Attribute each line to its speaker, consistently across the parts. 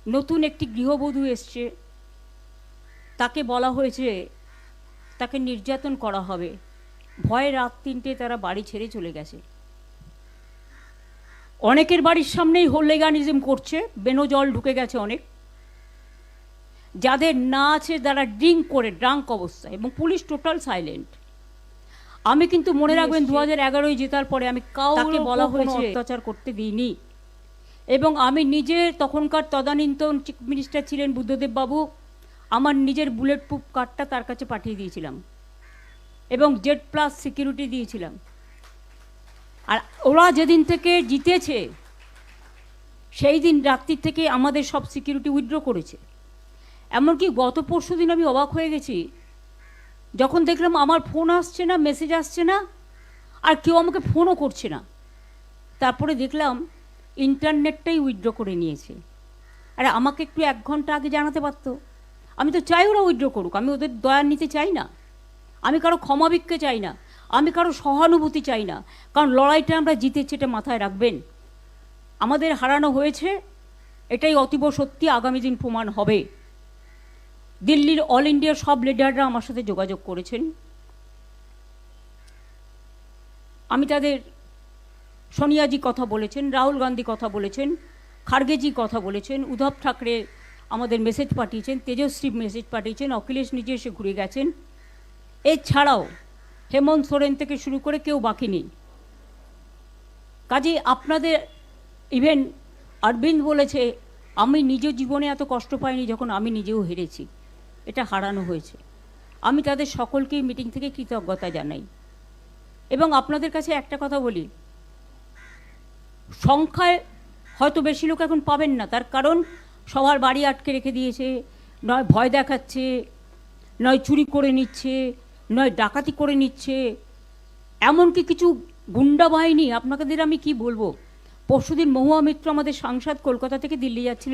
Speaker 1: নতুন একটি গৃহবধূ এসছে, তাকে বলা হয়েছে তাকে নির্যাতন করা হবে, ভয়ে রাত ৩টে তারা বাড়ি ছেড়ে চলে গেছে। অনেকের বাড়ির সামনেই হোলিগানিজম করছে, বেনো জল ঢুকে গেছে অনেক, যাদের না আছে তারা ড্রাঙ্ক অবস্থায়, এবং পুলিশ টোটাল সাইলেন্ট। আমি কিন্তু মনে রাখবেন 2011 জেতার পরে আমি কাউকে বলা হয়েছে অত্যাচার করতে দিইনি, এবং আমি নিজে তখনকার তদানীন্তন চিফ মিনিস্টার ছিলেন বুদ্ধদেব বাবু, আমার নিজের বুলেট প্রুফ কার্ডটা তার কাছে পাঠিয়ে দিয়েছিলাম এবং Z+ সিকিউরিটি দিয়েছিলাম। আর ওরা যেদিন থেকে জিতেছে সেই দিন রাত্রির থেকে আমাদের সব সিকিউরিটি উইথড্র করেছে। এমনকি গত পরশু দিন আমি অবাক হয়ে গেছি যখন দেখলাম আমার ফোন আসছে না, মেসেজ আসছে না, আর কেউ আমাকে ফোনও করছে না। তারপরে দেখলাম ইন্টারনেটটাই উইথড্র করে নিয়েছে। আরে আমাকে একটু 1 ঘন্টা আগে জানাতে পারতো। আমি তো চাই ওরা উইথড্র করুক, আমি ওদের দয়া নিতে চাই না, আমি কারো ক্ষমা ভিক্ষে চাই না, আমি কারো সহানুভূতি চাই না, কারণ লড়াইটা আমরা জিতেছি, এটা মাথায় রাখবেন। আমাদের হারানো হয়েছে, এটাই অতীব সত্যি, আগামী দিন প্রমাণ হবে। দিল্লির অল ইন্ডিয়ার সব লিডাররা আমার সাথে যোগাযোগ করেছেন, আমি তাদের, সোনিয়াজি কথা বলেছেন, রাহুল গান্ধী কথা বলেছেন, খার্গেজি কথা বলেছেন, উদ্ধব ঠাকরে আমাদের মেসেজ পাঠিয়েছেন, তেজস্বী মেসেজ পাঠিয়েছেন, অখিলেশ নিজে এসে ঘুরে গেছেন। এছাড়াও হেমন্ত সোরেন থেকে শুরু করে কেউ বাকি নেই। কাজেই আপনাদের, ইভেন অরবিন্দ বলেছে আমি নিজ জীবনে এত কষ্ট পাইনি যখন আমি নিজেও হেরেছি, এটা হারানো হয়েছে। আমি তাদের সকলকেই মিটিং থেকে কৃতজ্ঞতা জানাই। এবং আপনাদের কাছে একটা কথা বলি, সংখ্যায় হয়তো বেশি লোক এখন পাবেন না, তার কারণ সবার বাড়ি আটকে রেখে দিয়েছে, নয় ভয় দেখাচ্ছে, নয় চুরি করে নিচ্ছে, নয় ডাকাতি করে নিচ্ছে, এমনকি কিছু গুন্ডা বাহিনী। আপনাদের আমি কি বলবো, পরশুদিন মহুয়া মিত্র আমাদের সাংসদ কলকাতা থেকে দিল্লি যাচ্ছিল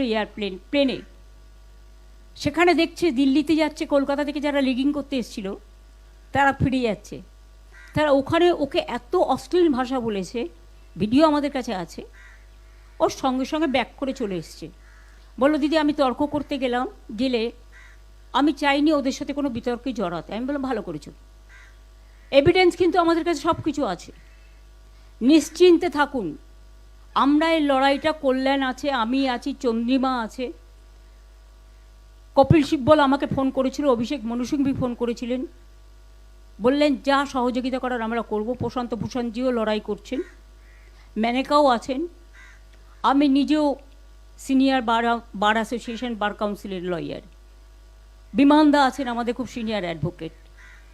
Speaker 1: প্লেনে, সেখানে দেখছে দিল্লিতে যাচ্ছে, কলকাতা থেকে যারা লিগিং করতে এসেছিল তারা ফিরে যাচ্ছে। তারা ওখানে ওকে এত অশ্লীল ভাষা বলেছে, ভিডিও আমাদের কাছে আছে, ওর সঙ্গে সঙ্গে ব্যাক করে চলে এসছে। বললো দিদি আমি তর্ক করতে গেলে আমি চাইনি ওদের সাথে কোনো বিতর্কে জড়াতে। আমি বললাম ভালো করেছো, এভিডেন্স কিন্তু আমাদের কাছে সব কিছু আছে, নিশ্চিন্তে থাকুন। আমরা এই লড়াইটা, কল্যাণ আছে, আমি আছি, চন্দ্রিমা আছে, কপিল সিব্বল আমাকে ফোন করেছিল, অভিষেক মনু সিংভি ফোন করেছিলেন, বললেন যা সহযোগিতা করার আমরা করব। প্রশান্ত ভূষণজিও লড়াই করছেন, মেনেকাও আছেন, আমি নিজেও সিনিয়র বার অ্যাসোসিয়েশন বার কাউন্সিলের লয়ার, বিমানদা আছেন আমাদের খুব সিনিয়র অ্যাডভোকেট,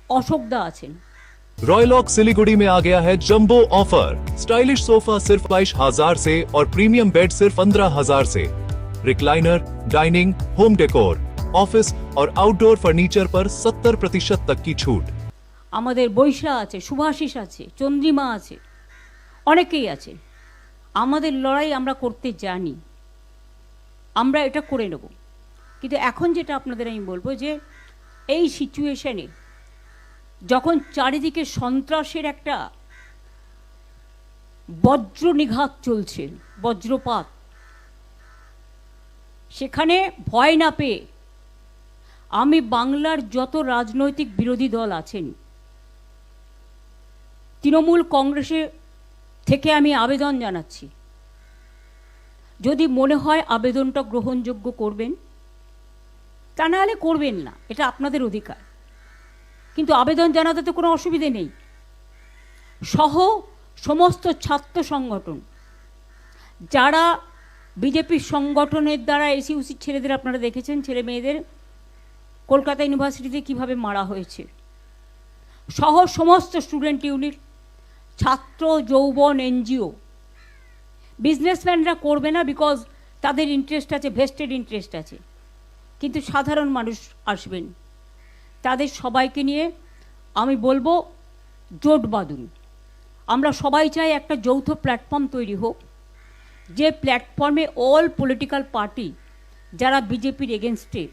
Speaker 1: অশোকদা আছেন।
Speaker 2: रॉयलॉक सिलीगुड़ी में आ गया है जंबो ऑफर। स्टाइलिश सोफा सिर्फ 22,000 से और प्रीमियम बेड सिर्फ 15,000 से। Recliner, dining, home decor, office और आउटडोर फर्नीचर पर 70% तक की छूट।
Speaker 1: আমাদের বৈশা আছে, শুভাশিস আছে, চন্দ্রিমা আছে, অনেকেই আছে। আমাদের লড়াই আমরা করতে জানি, আমরা এটা করে নেব। কিন্তু এখন যেটা আপনাদের আমি বলবো যে এই সিচুয়েশনে যখন চারিদিকে সন্ত্রাসের একটা বজ্র নিঘাত চলছে, বজ্রপাত, সেখানে ভয় না পেয়ে আমি বাংলার যত রাজনৈতিক বিরোধী দল আছেন, তৃণমূল কংগ্রেসে থেকে আমি আবেদন জানাচ্ছি, যদি মনে হয় আবেদনটা গ্রহণযোগ্য করবেন, তা নাহলে করবেন না, এটা আপনাদের অধিকার, কিন্তু আবেদন জানাতে তো কোনো অসুবিধে নেই। সহ সমস্ত ছাত্র সংগঠন, যারা বিজেপির সংগঠনের দ্বারা এসইউসি ছেলেদের আপনারা দেখেছেন, ছেলে মেয়েদের কলকাতা ইউনিভার্সিটিতে কিভাবে মারা হয়েছে, সহ সমস্ত স্টুডেন্ট ইউনিট, ছাত্র যৌবন, এনজিও, বিজনেসম্যানরা করবে না, বিকজ তাদের ইন্টারেস্ট আছে, ভেস্টেড ইন্টারেস্ট আছে, কিন্তু সাধারণ মানুষ আসবেন, তাদের সবাইকে নিয়ে আমি বলবো জোট বাঁধুন। আমরা সবাই চাই একটা যৌথ প্ল্যাটফর্ম তৈরি হোক, যে প্ল্যাটফর্মে অল পলিটিক্যাল পার্টি যারা বিজেপির এগেনস্টে,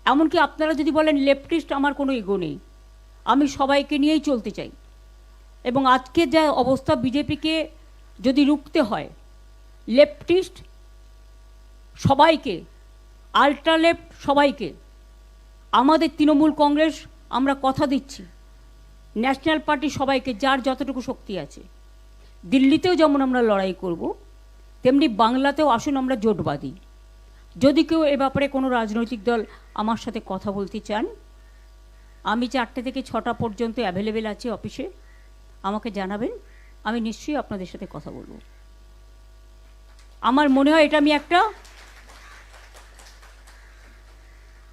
Speaker 1: এমনকি আপনারা যদি বলেন লেফটিস্ট, আমার কোনো ইগো নেই, আমি সবাইকে নিয়েই চলতে চাই। এবং আজকে যা অবস্থা, বিজেপিকে যদি রুখতে হয়, লেফটিস্ট সবাইকে, আল্ট্রালেফট সবাইকে, আমাদের তৃণমূল কংগ্রেস আমরা কথা দিচ্ছি, ন্যাশনাল পার্টি সবাইকে, যার যতটুকু শক্তি আছে, দিল্লিতেও যেমন আমরা লড়াই করব, তেমনি বাংলাতেও আসুন আমরা জোট বাঁধি। যদি কেউ এ ব্যাপারে কোনো রাজনৈতিক দল আমার সাথে কথা বলতে চান, আমি 4টে থেকে 6টা পর্যন্ত অ্যাভেলেবেল আছি অফিসে, আমাকে জানাবেন, আমি নিশ্চয়ই আপনাদের সাথে কথা বলবো। আমার মনে হয় এটা আমি একটা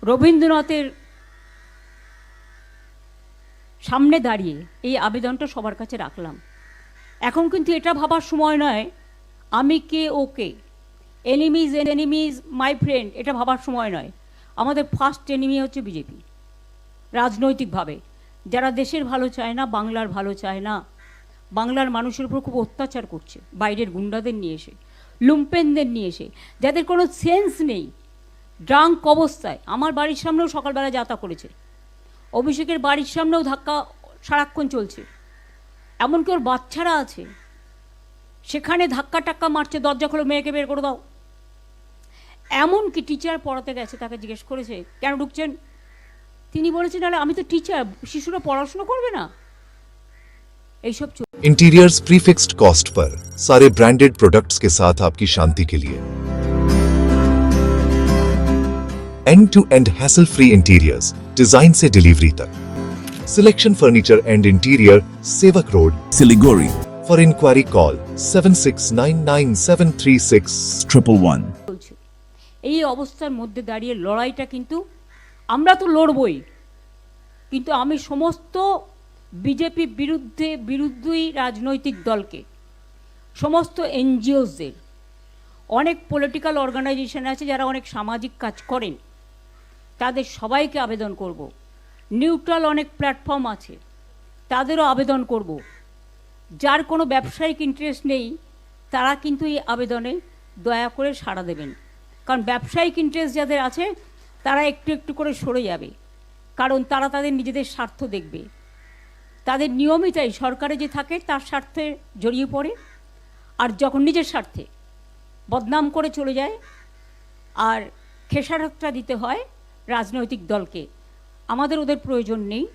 Speaker 1: রবীন্দ্রনাথের সামনে দাঁড়িয়ে এই আবেদনটা সবার কাছে রাখলাম। এখন কিন্তু এটা ভাবার সময় নয় আমি কে ওকে, এনিমিজ মাই ফ্রেন্ড, এটা ভাবার সময় নয়। আমাদের ফার্স্ট এনিমি হচ্ছে বিজেপি, রাজনৈতিকভাবে যারা দেশের ভালো চায় না, বাংলার ভালো চায় না, বাংলার মানুষের উপর খুব অত্যাচার করছে, বাইরের গুন্ডাদের নিয়ে এসে, লুম্পেনদের নিয়ে এসে, যাদের কোনো সেন্স নেই, ড্রাঙ্ক অবস্থায়। আমার বাড়ির সামনেও সকালবেলা যাতা করেছে, অভিষেকের বাড়ির সামনেও ধাক্কা সারাক্ষণ চলছে, এমনকি ওর বাচ্চারা আছে, সেখানে ধাক্কা টাক্কা মারছে, দরজা খোলো, মেয়েকে বের করে দাও। এমনকি টিচার পড়াতে গেছে, তাকে জিজ্ঞেস করেছে কেন ঢুকছেন, তিনি বলেছেন আরে আমি তো টিচার, শিশুরা পড়াশোনা করবে না। এইসব
Speaker 2: इंटीरियर्स प्रीफिक्स्ड कॉस्ट पर सारे ब्रांडेड प्रोडक्ट्स के साथ आपकी शांति के लिए end to end hassle free interiors, design से डिलीवरी तक। Selection furniture and interior, Sevoke road,
Speaker 3: Siliguri,
Speaker 2: for inquiry call 7699736111।
Speaker 1: চলছে। এই অবস্থার মধ্যে দাঁড়িয়ে লড়াইটা কিন্তু আমরা তো লড়বই, কিন্তু আমি সমস্ত বিজেপি বিরুদ্ধী রাজনৈতিক দলকে, সমস্ত এনজিওসদের, অনেক পলিটিক্যাল অর্গানাইজেশন আছে যারা অনেক সামাজিক কাজ করেন, তাদের সবাইকে আবেদন করব। নিউট্রাল অনেক প্ল্যাটফর্ম আছে, তাদেরও আবেদন করব। যার কোনো ব্যবসায়িক ইন্টারেস্ট নেই তারা কিন্তু এই আবেদনে দয়া করে সাড়া দেবেন, কারণ ব্যবসায়িক ইন্টারেস্ট যাদের আছে তারা একটু একটু করে সরে যাবে, কারণ তারা তাদের নিজেদের স্বার্থ দেখবে। তাদের নিয়মিতই সরকারে যে থাকে তার স্বার্থে জড়িয়ে পড়ে, আর যখন নিজের স্বার্থে বদনাম করে চলে যায় আর খেসারতটা দিতে হয় রাজনৈতিক দলকে। আমাদের ওদের প্রয়োজন নেই।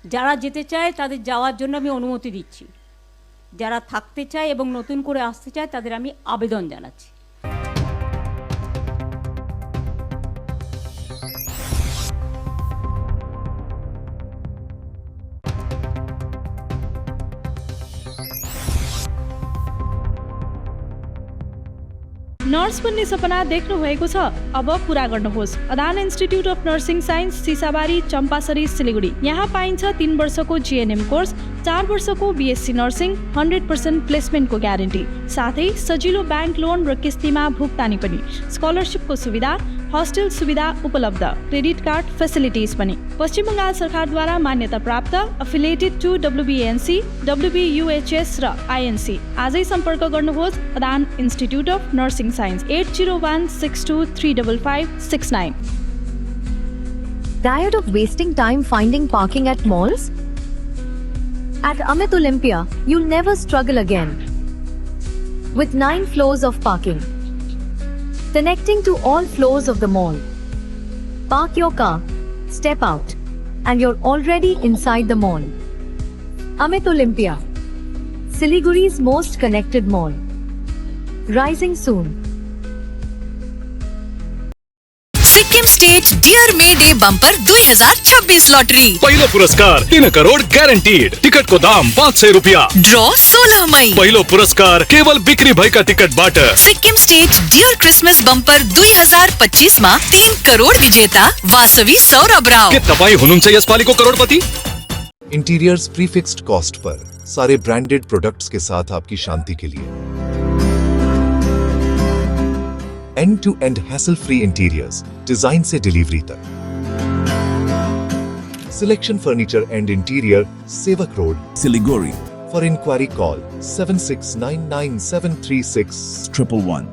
Speaker 1: যারা যেতে চায় তাদের যাওয়ার জন্য আমি অনুমতি দিচ্ছি, যারা থাকতে চায় এবং নতুন করে আসতে চায় তাদের আমি আবেদন জানাচ্ছি।
Speaker 4: नर्स बन्ने सपना देख्नु भएको छ, अब पूरा गर्नुहोस्। अदान institute of nursing science, Sisabari, Champasari, Siliguri. यहाँ पाइन्छ 3 वर्षको जिएनएम कोर्स, 4 वर्षको बीएससी नर्सिङ, 100% प्लेसमेन्टको ग्यारेन्टी, साथै सजिलो ब्याङ्क लोन र किस्तीमा भुक्तानी पनि, स्कलरसिपको सुविधा, हस्टेल सुविधा उपलब्ध, क्रेडिट कार्ड फेसिलिटिज पनि। पश्चिम बङ्गाल सरकारद्वारा मान्यता प्राप्त, एफिलिएटेड टु WBNC, WBUHS र INC। आजै सम्पर्क गर्नुहोस् अदान institute of nursing science, 8016235569।
Speaker 5: Tired of wasting time finding parking at malls? At Amit Olympia, you'll never struggle again. With 9 floors of parking, connecting to all floors of the mall. Park your car, step out, and you're already inside the mall. Amit Olympia, Siliguri's most connected mall. Rising soon.
Speaker 6: Sikkim state dear May day bumper 2026 lottery.
Speaker 7: पहिलो पुरस्कार 3 crore guaranteed. Ticket को दाम 500 रुपया।
Speaker 6: Draw 16 मई।
Speaker 7: पहिलो पुरस्कार केवल बिक्री भएका टिकटबाट।
Speaker 6: Sikkim state dear Christmas bumper 2025 मा 3 करोड़ विजेता वासवी सौरभ राव।
Speaker 7: के तपाईँ हुनुहुन्छ यसपालिको करोडपति?
Speaker 2: इंटीरियर्स प्रीफिक्स्ड कॉस्ट पर सारे ब्रांडेड प्रोडक्ट्स के साथ आपकी शांति के लिए end to end hassle free interiors, design से डिलीवरी तक। Selection furniture and interior, Sevoke road,
Speaker 3: Siliguri,
Speaker 2: for inquiry call 7699736111।